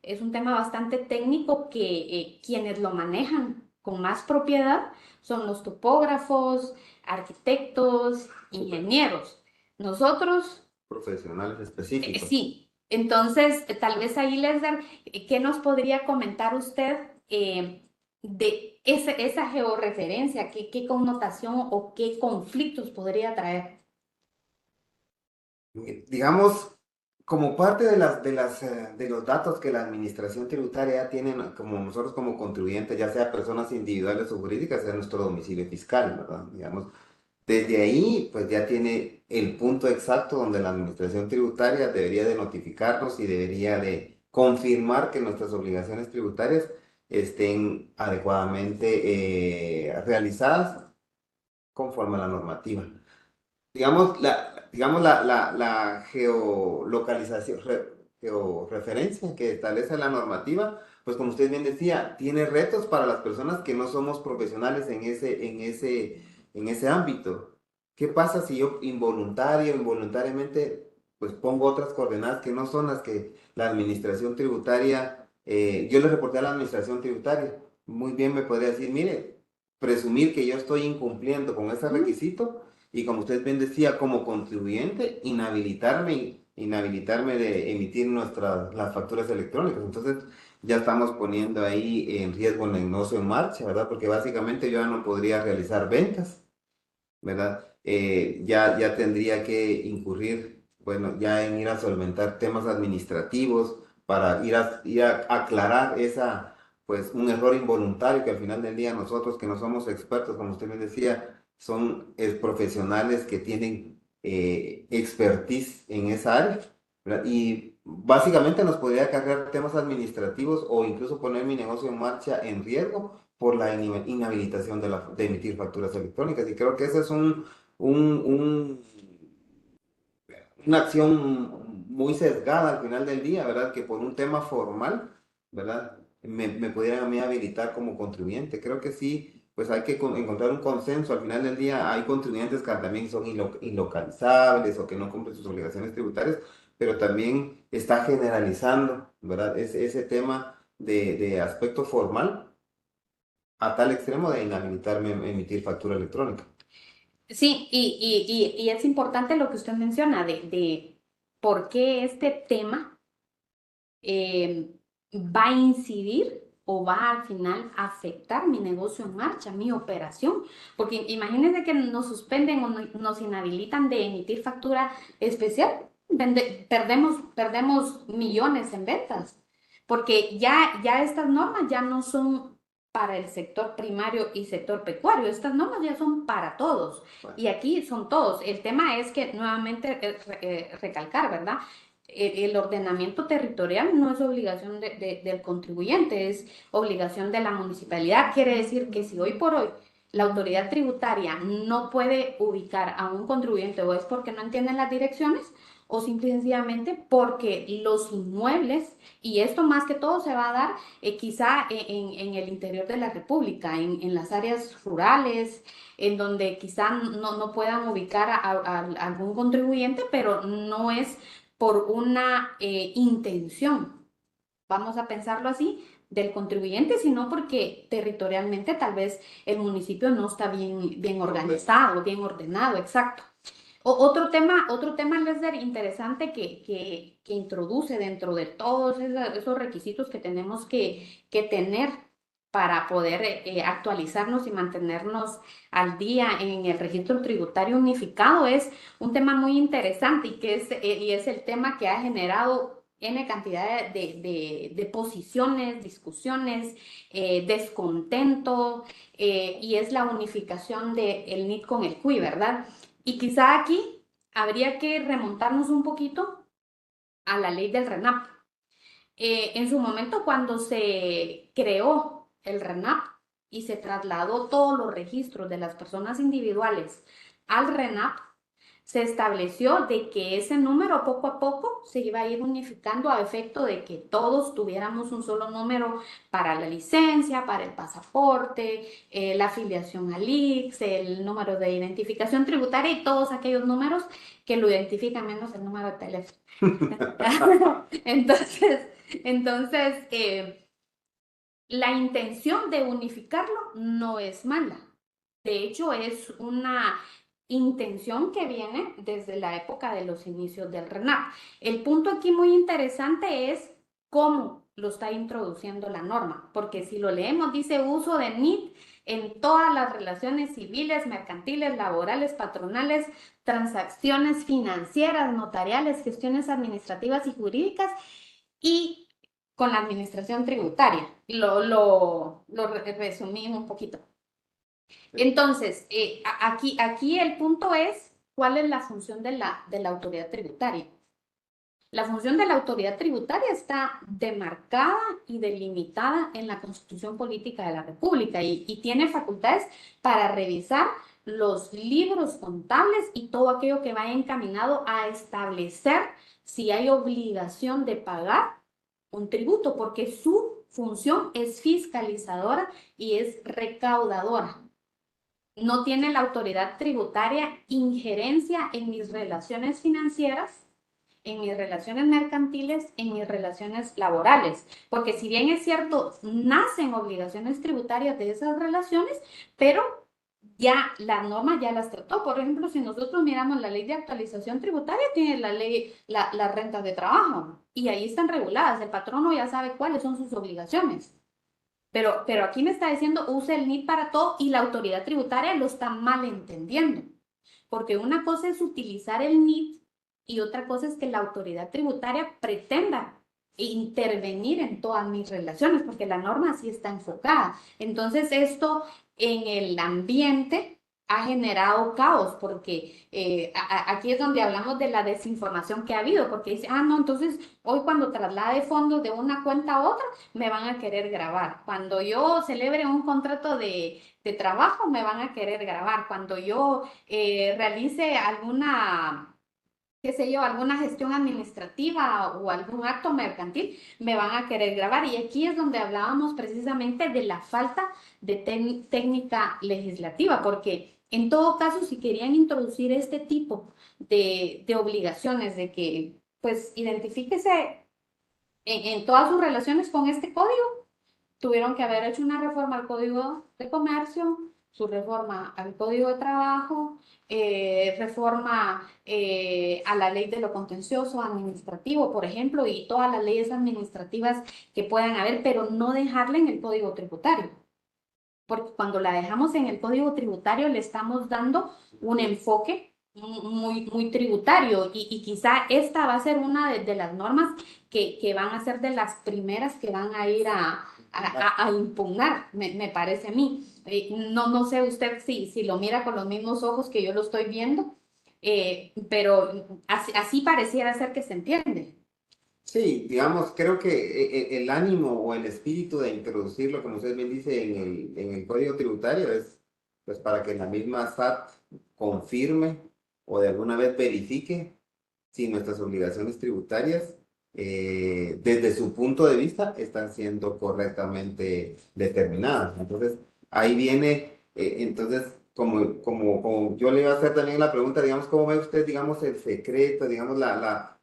Es un tema bastante técnico que quienes lo manejan con más propiedad son los topógrafos, arquitectos, ingenieros. Nosotros Profesionales específicos. sí, entonces tal vez ahí, Lesder, ¿qué nos podría comentar usted de esa georreferencia? ¿Qué connotación o qué conflictos podría traer? Digamos, como parte de los datos que la administración tributaria tiene, como nosotros como contribuyentes, ya sea personas individuales o jurídicas, es nuestro domicilio fiscal, ¿verdad? Digamos, desde ahí, pues ya tiene el punto exacto donde la administración tributaria debería de notificarnos y debería de confirmar que nuestras obligaciones tributarias estén adecuadamente realizadas conforme a la normativa. Digamos, la geolocalización, georreferencia que establece la normativa, pues como usted bien decía, tiene retos para las personas que no somos profesionales en ese ámbito. ¿Qué pasa si yo involuntariamente, pues pongo otras coordenadas que no son las que la administración tributaria, yo le reporté a la administración tributaria? Muy bien me podría decir, mire, presumir que yo estoy incumpliendo con ese requisito y como usted bien decía, como contribuyente, inhabilitarme de emitir las facturas electrónicas. Entonces, ya estamos poniendo ahí en riesgo el negocio en marcha, ¿verdad? Porque básicamente yo ya no podría realizar ventas, ¿verdad? Ya tendría que incurrir, bueno, ya en ir a solventar temas administrativos para ir a aclarar pues, un error involuntario que al final del día nosotros que no somos expertos, como usted me decía, son profesionales que tienen expertise en esa área, ¿verdad? Y básicamente nos podría acarrear temas administrativos o incluso poner mi negocio en marcha en riesgo por la inhabilitación de emitir facturas electrónicas. Y creo que ese es un, una acción muy sesgada al final del día, ¿verdad? Que por un tema formal, ¿verdad? Me pudieran a mí habilitar como contribuyente. Creo que sí, pues hay que encontrar un consenso. Al final del día hay contribuyentes que también son ilocalizables o que no cumplen sus obligaciones tributarias, pero también está generalizando, ¿verdad? Ese tema de aspecto formal a tal extremo de inhabilitarme a emitir factura electrónica. Sí, y es importante lo que usted menciona de por qué este tema va a incidir o va al final a afectar mi negocio en marcha, mi operación. Porque imagínense que nos suspenden o nos inhabilitan de emitir factura especial, perdemos millones en ventas, porque ya estas normas ya no son para el sector primario y sector pecuario, estas normas ya son para todos. Bueno, Y aquí son todos. El tema es que nuevamente recalcar, ¿verdad? El ordenamiento territorial no es obligación del contribuyente, es obligación de la municipalidad. Quiere decir que si hoy por hoy la autoridad tributaria no puede ubicar a un contribuyente o es porque no entienden las direcciones o simple y sencillamente porque los inmuebles, y esto más que todo se va a dar quizá en el interior de la República, en las áreas rurales, en donde quizá no puedan ubicar a algún contribuyente, pero no es por una intención, vamos a pensarlo así, del contribuyente, sino porque territorialmente tal vez el municipio no está bien organizado, bien ordenado, exacto. Otro tema, Lesder, interesante que introduce dentro de todos esos requisitos que tenemos que tener para poder actualizarnos y mantenernos al día en el registro tributario unificado es un tema muy interesante y es el tema que ha generado N cantidad de posiciones, discusiones, descontento, y es la unificación del NIT con el CUI, ¿verdad? Y quizá aquí habría que remontarnos un poquito a la ley del RENAP. En su momento, cuando se creó el RENAP y se trasladó todos los registros de las personas individuales al RENAP, se estableció de que ese número poco a poco se iba a ir unificando a efecto de que todos tuviéramos un solo número para la licencia, para el pasaporte, la afiliación al IX, el número de identificación tributaria y todos aquellos números que lo identifican menos el número de teléfono. Entonces, la intención de unificarlo no es mala. De hecho, es una intención que viene desde la época de los inicios del RENAP. El punto aquí muy interesante es cómo lo está introduciendo la norma, porque si lo leemos, dice uso de NIT en todas las relaciones civiles, mercantiles, laborales, patronales, transacciones financieras, notariales, gestiones administrativas y jurídicas y con la administración tributaria. Lo resumí un poquito. Entonces, aquí el punto es, ¿cuál es la función de la autoridad tributaria? La función de la autoridad tributaria está demarcada y delimitada en la Constitución Política de la República y tiene facultades para revisar los libros contables y todo aquello que vaya encaminado a establecer si hay obligación de pagar un tributo, porque su función es fiscalizadora y es recaudadora. No tiene la autoridad tributaria injerencia en mis relaciones financieras, en mis relaciones mercantiles, en mis relaciones laborales. Porque si bien es cierto, nacen obligaciones tributarias de esas relaciones, pero ya la norma ya las trató. Por ejemplo, si nosotros miramos la ley de actualización tributaria, tiene la ley, las rentas de trabajo, y ahí están reguladas. El patrono ya sabe cuáles son sus obligaciones. Pero aquí me está diciendo, use el NIT para todo y la autoridad tributaria lo está malentendiendo. Porque una cosa es utilizar el NIT y otra cosa es que la autoridad tributaria pretenda intervenir en todas mis relaciones, porque la norma así está enfocada. Entonces, esto en el ambiente ha generado caos, porque aquí es donde hablamos de la desinformación que ha habido, porque dice, no, entonces hoy cuando traslade fondos de una cuenta a otra, me van a querer grabar. Cuando yo celebre un contrato de trabajo, me van a querer grabar. Cuando yo realice alguna qué sé yo, alguna gestión administrativa o algún acto mercantil, me van a querer grabar. Y aquí es donde hablábamos precisamente de la falta de técnica legislativa, porque en todo caso, si querían introducir este tipo de obligaciones, de que pues identifíquese en todas sus relaciones con este código, tuvieron que haber hecho una reforma al Código de Comercio, su reforma al Código de Trabajo, reforma a la ley de lo contencioso administrativo, por ejemplo, y todas las leyes administrativas que puedan haber, pero no dejarla en el Código Tributario. Porque cuando la dejamos en el Código Tributario le estamos dando un enfoque muy tributario y quizá esta va a ser una de las normas que van a ser de las primeras que van a ir a impugnar, me parece a mí. No sé usted si lo mira con los mismos ojos que yo lo estoy viendo, pero así pareciera ser que se entiende. Sí, digamos, creo que el ánimo o el espíritu de introducirlo, como usted bien dice, en el código tributario es pues para que la misma SAT confirme o de alguna vez verifique si nuestras obligaciones tributarias, desde su punto de vista, están siendo correctamente determinadas. Entonces, ahí viene, entonces, como yo le iba a hacer también la pregunta, digamos, ¿cómo ve usted, digamos, el secreto, digamos, la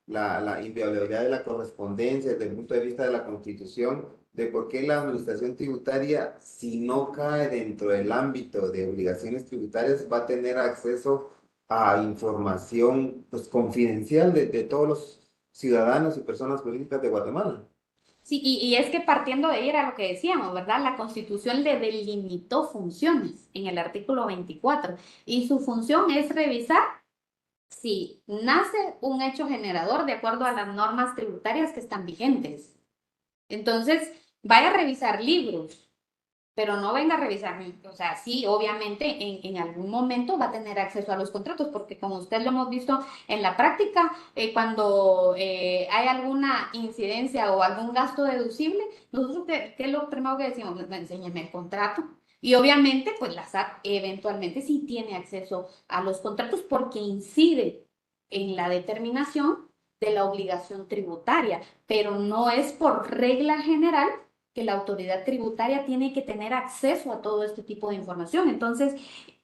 inviolabilidad de la correspondencia desde el punto de vista de la Constitución? De por qué la administración tributaria, si no cae dentro del ámbito de obligaciones tributarias, va a tener acceso a información pues, confidencial de todos los ciudadanos y personas políticas de Guatemala. Sí, y es que partiendo de ahí era lo que decíamos, ¿verdad? La Constitución le delimitó funciones en el artículo 24 y su función es revisar si nace un hecho generador de acuerdo a las normas tributarias que están vigentes. Entonces, vaya a revisar libros, pero no venga a revisar, o sea, sí, obviamente en algún momento va a tener acceso a los contratos, porque como usted lo hemos visto en la práctica, cuando hay alguna incidencia o algún gasto deducible, nosotros, ¿qué es lo primero que decimos? Pues, enséñeme el contrato. Y obviamente, pues la SAT eventualmente sí tiene acceso a los contratos porque incide en la determinación de la obligación tributaria, pero no es por regla general que la autoridad tributaria tiene que tener acceso a todo este tipo de información. Entonces,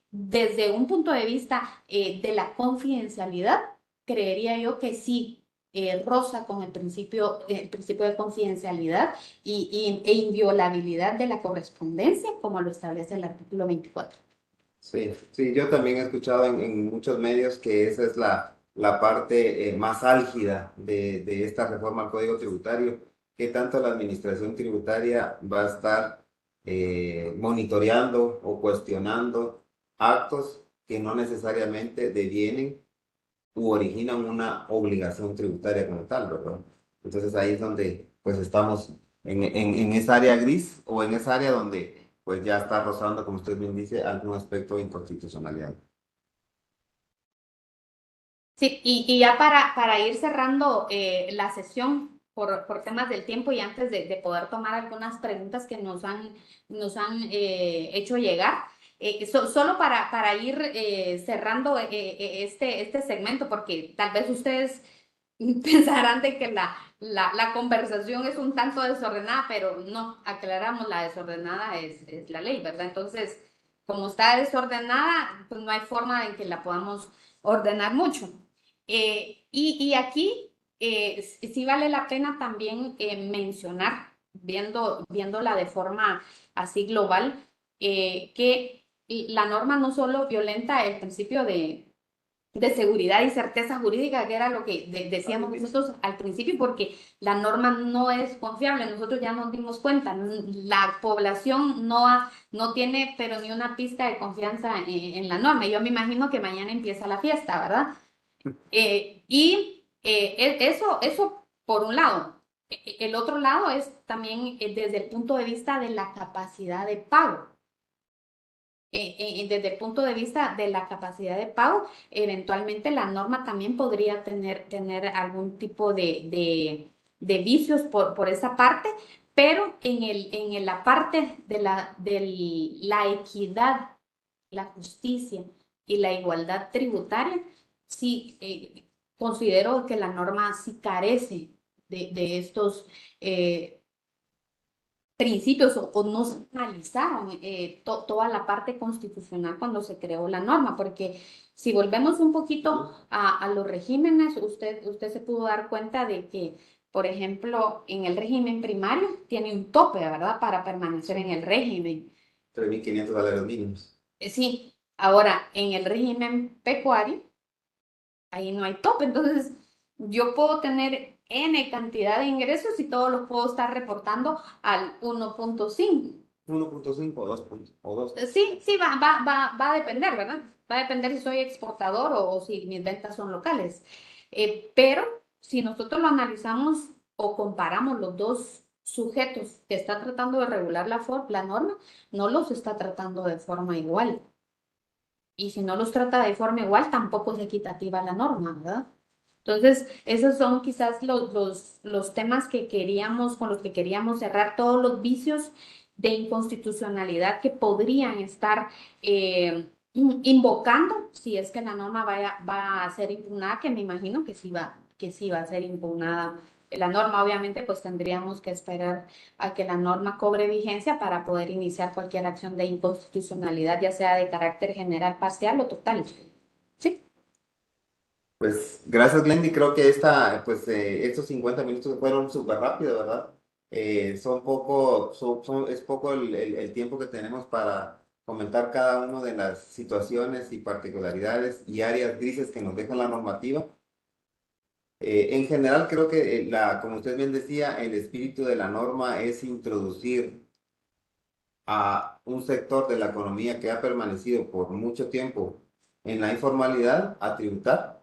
desde un punto de vista de la confidencialidad, creería yo que sí roza con el principio de confidencialidad e inviolabilidad de la correspondencia, como lo establece el artículo 24. Sí, sí, yo también he escuchado en muchos medios que esa es la parte más álgida de esta reforma al Código Tributario, que tanto la Administración Tributaria va a estar monitoreando o cuestionando actos que no necesariamente devienen u originan una obligación tributaria como tal, ¿verdad? Entonces ahí es donde pues estamos en esa área gris o en esa área donde pues ya está rozando, como usted bien dice, algún aspecto de inconstitucionalidad. Sí, y ya para ir cerrando la sesión por temas del tiempo y antes de poder tomar algunas preguntas que nos han hecho llegar, solo para ir cerrando este segmento, porque tal vez ustedes pensarán de que la conversación es un tanto desordenada, pero no, aclaramos, la desordenada es la ley, ¿verdad? Entonces, como está desordenada, pues no hay forma en que la podamos ordenar mucho. Y aquí sí vale la pena también mencionar, viéndola de forma así global, que la norma no solo violenta el principio de seguridad y certeza jurídica, que era lo que decíamos nosotros al principio, porque la norma no es confiable. Nosotros ya nos dimos cuenta, la población no tiene, pero ni una pizca de confianza en la norma. Yo me imagino que mañana empieza la fiesta, ¿verdad? Eso por un lado. El otro lado es también desde el punto de vista de la capacidad de pago. Desde el punto de vista de la capacidad de pago, eventualmente la norma también podría tener algún tipo de vicios por esa parte, pero en la parte de la equidad, la justicia y la igualdad tributaria, sí, considero que la norma sí carece de estos principios o no se analizaron toda la parte constitucional cuando se creó la norma, porque si volvemos un poquito a los regímenes, usted se pudo dar cuenta de que, por ejemplo, en el régimen primario tiene un tope, ¿verdad? Para permanecer en el régimen. $3.500 mínimos. Sí, ahora en el régimen pecuario, ahí no hay tope, entonces yo puedo tener N cantidad de ingresos y todos los puedo estar reportando al 1.5. 1.5 o 2 puntos, o 2. Sí, sí, va a depender, ¿verdad? Va a depender si soy exportador o si mis ventas son locales. Pero si nosotros lo analizamos o comparamos los dos sujetos que está tratando de regular la norma, no los está tratando de forma igual. Y si no los trata de forma igual, tampoco es equitativa la norma, ¿verdad? Entonces, esos son quizás los temas que queríamos, con los que queríamos cerrar todos los vicios de inconstitucionalidad que podrían estar invocando si es que la norma va a ser impugnada, que me imagino que sí va a ser impugnada. La norma, obviamente, pues tendríamos que esperar a que la norma cobre vigencia para poder iniciar cualquier acción de inconstitucionalidad, ya sea de carácter general, parcial o total. Sí. Pues gracias, Glendy. Creo que estos 50 minutos fueron súper rápido, ¿verdad? Es poco el tiempo que tenemos para comentar cada una de las situaciones y particularidades y áreas grises que nos deja la normativa. En general, creo que como usted bien decía, el espíritu de la norma es introducir a un sector de la economía que ha permanecido por mucho tiempo en la informalidad a tributar,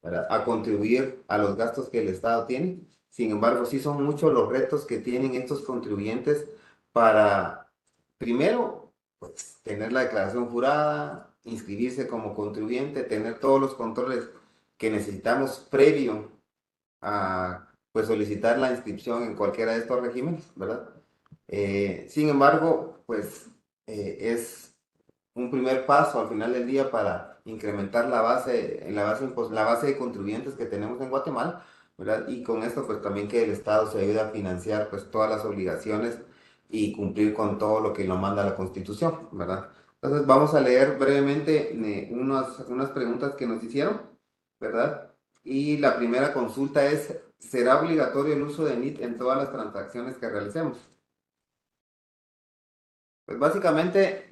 ¿verdad? A contribuir a los gastos que el Estado tiene. Sin embargo, sí son muchos los retos que tienen estos contribuyentes para, primero, pues, tener la declaración jurada, inscribirse como contribuyente, tener todos los controles que necesitamos previo a pues, solicitar la inscripción en cualquiera de estos regímenes, ¿verdad? Sin embargo, pues es un primer paso al final del día para incrementar la base de contribuyentes que tenemos en Guatemala, ¿verdad? Y con esto pues también que el Estado se ayude a financiar pues todas las obligaciones y cumplir con todo lo que nos manda la Constitución, ¿verdad? Entonces vamos a leer brevemente unas preguntas que nos hicieron, ¿verdad? Y la primera consulta es, ¿será obligatorio el uso de NIT en todas las transacciones que realicemos? Pues básicamente,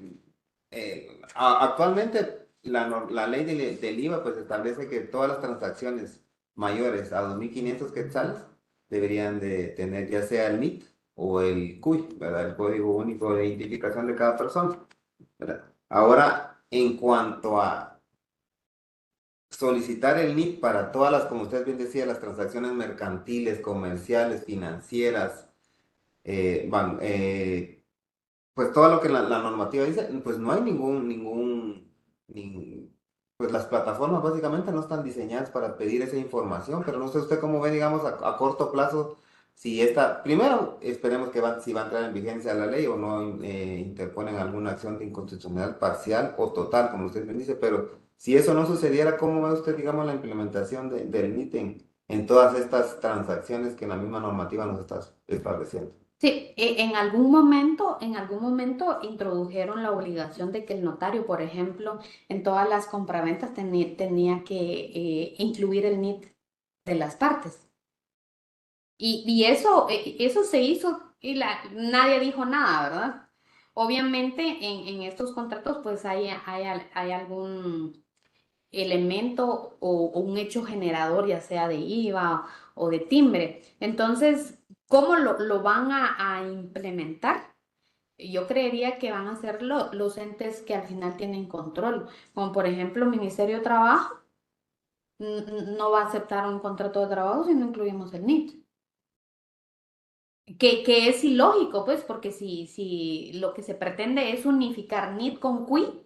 actualmente la ley del IVA pues establece que todas las transacciones mayores a 2.500 quetzales deberían de tener ya sea el NIT o el CUI, ¿verdad? El Código Único de Identificación de cada persona, ¿verdad? Ahora, en cuanto a solicitar el NIT para todas las, como usted bien decía, las transacciones mercantiles, comerciales, financieras, van, pues todo lo que la normativa dice, pues no hay pues las plataformas básicamente no están diseñadas para pedir esa información, pero no sé usted cómo ve, digamos, a corto plazo, si primero esperemos si va a entrar en vigencia la ley o no interponen alguna acción de inconstitucionalidad parcial o total, como usted me dice, pero si eso no sucediera, ¿cómo ve usted, digamos, la implementación del NIT en todas estas transacciones que la misma normativa nos está estableciendo? Sí, en algún momento introdujeron la obligación de que el notario, por ejemplo, en todas las compraventas tenía que incluir el NIT de las partes. Y eso se hizo y nadie dijo nada, ¿verdad? Obviamente en estos contratos pues hay algún elemento o un hecho generador, ya sea de IVA o de timbre. Entonces, ¿cómo lo van a implementar? Yo creería que van a ser los entes que al final tienen control, como por ejemplo el Ministerio de Trabajo, no va a aceptar un contrato de trabajo si no incluimos el NIT. Que es ilógico, pues, porque si lo que se pretende es unificar NIT con QUI,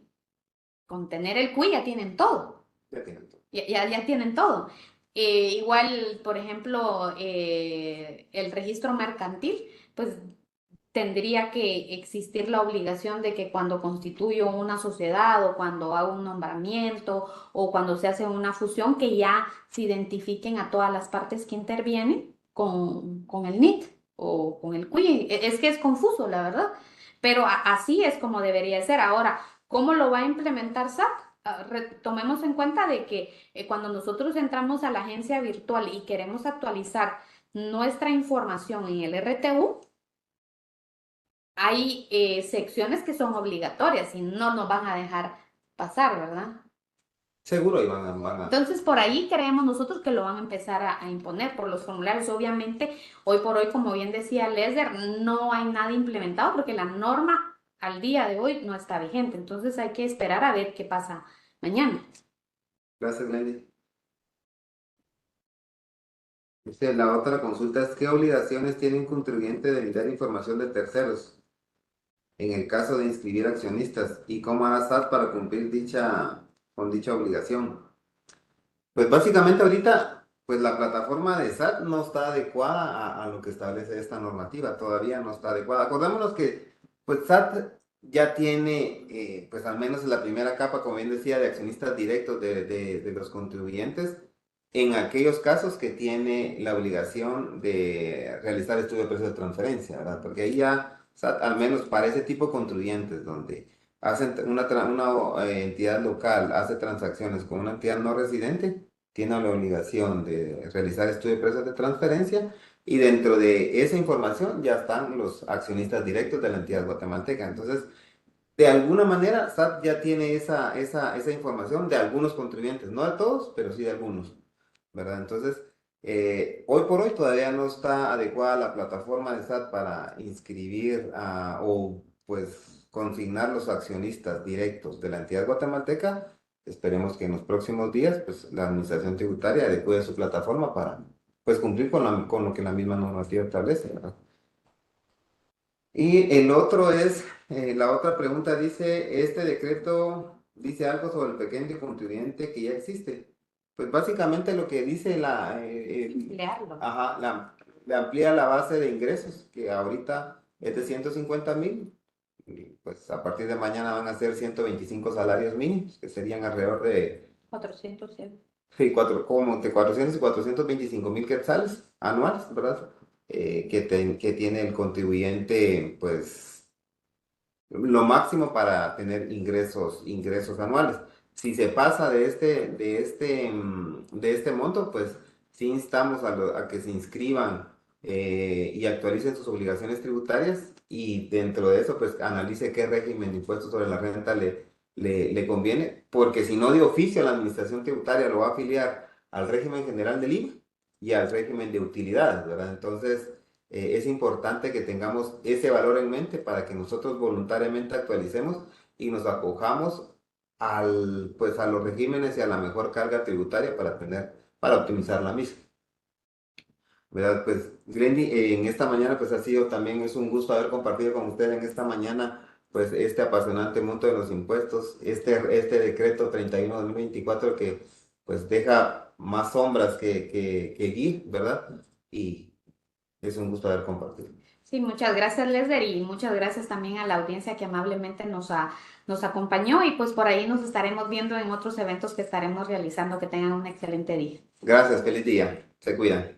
con tener el QUI ya tienen todo. Ya tienen todo. Ya tienen todo. Igual, por ejemplo, el registro mercantil, pues tendría que existir la obligación de que cuando constituyo una sociedad o cuando hago un nombramiento o cuando se hace una fusión, que ya se identifiquen a todas las partes que intervienen con el NIT o con el CUI. Es que es confuso, la verdad, pero así es como debería ser. Ahora, ¿cómo lo va a implementar SAT? Tomemos en cuenta de que cuando nosotros entramos a la agencia virtual y queremos actualizar nuestra información en el RTU, hay secciones que son obligatorias y no nos van a dejar pasar, ¿verdad? Seguro, Iván, Entonces, por ahí creemos nosotros que lo van a empezar a imponer por los formularios. Obviamente, hoy por hoy, como bien decía Lesder, no hay nada implementado porque la norma al día de hoy no está vigente. Entonces, hay que esperar a ver qué pasa mañana. Gracias, Glendy. La otra consulta es: ¿qué obligaciones tiene un contribuyente de brindar información de terceros en el caso de inscribir accionistas? ¿Y cómo hará SAT para cumplir con dicha obligación? Pues básicamente ahorita, pues la plataforma de SAT no está adecuada a lo que establece esta normativa, todavía no está adecuada. Acordémonos que pues SAT ya tiene, pues al menos en la primera capa, como bien decía, de accionistas directos de los contribuyentes, en aquellos casos que tiene la obligación de realizar estudio de precios de transferencia, ¿verdad? Porque ahí ya SAT, al menos para ese tipo de contribuyentes, donde hacen una entidad local hace transacciones con una entidad no residente, tiene la obligación de realizar estudio de precios de transferencia, y dentro de esa información ya están los accionistas directos de la entidad guatemalteca. Entonces, de alguna manera, SAT ya tiene esa información de algunos contribuyentes, no de todos, pero sí de algunos, ¿verdad? Entonces, hoy por hoy todavía no está adecuada la plataforma de SAT para inscribir o pues consignar los accionistas directos de la entidad guatemalteca. Esperemos que en los próximos días pues la administración tributaria adecue su plataforma para pues cumplir con lo que la misma normativa establece, ¿verdad? Y el otro es, la otra pregunta dice: ¿este decreto dice algo sobre el pequeño contribuyente que ya existe? Pues básicamente lo que dice Leerlo. ajá, le amplía la base de ingresos, que ahorita es de 150,000, y pues a partir de mañana van a ser 125 salarios mínimos, que serían alrededor de 400, sí. sí, como entre 400 y 425,000 quetzales anuales, ¿verdad? Que tiene el contribuyente, pues lo máximo para tener ingresos anuales. Si se pasa de este monto, pues sí instamos a que se inscriban y actualicen sus obligaciones tributarias, y dentro de eso, pues analice qué régimen de impuestos sobre la renta le conviene, porque si no, de oficio la administración tributaria lo va a afiliar al régimen general del IVA y al régimen de utilidades, ¿verdad? Entonces, es importante que tengamos ese valor en mente para que nosotros voluntariamente actualicemos y nos acojamos pues, a los regímenes y a la mejor carga tributaria para optimizar la misma. ¿Verdad? Pues, Glendy, en esta mañana, pues ha sido también, es un gusto haber compartido con ustedes en esta mañana, pues este apasionante monto de los impuestos, este decreto 31/2024, que pues deja más sombras que guir, ¿verdad? Y es un gusto haber compartido. Sí, muchas gracias, Lesder, y muchas gracias también a la audiencia que amablemente nos acompañó y pues por ahí nos estaremos viendo en otros eventos que estaremos realizando. Que tengan un excelente día. Gracias, feliz día. Se cuidan.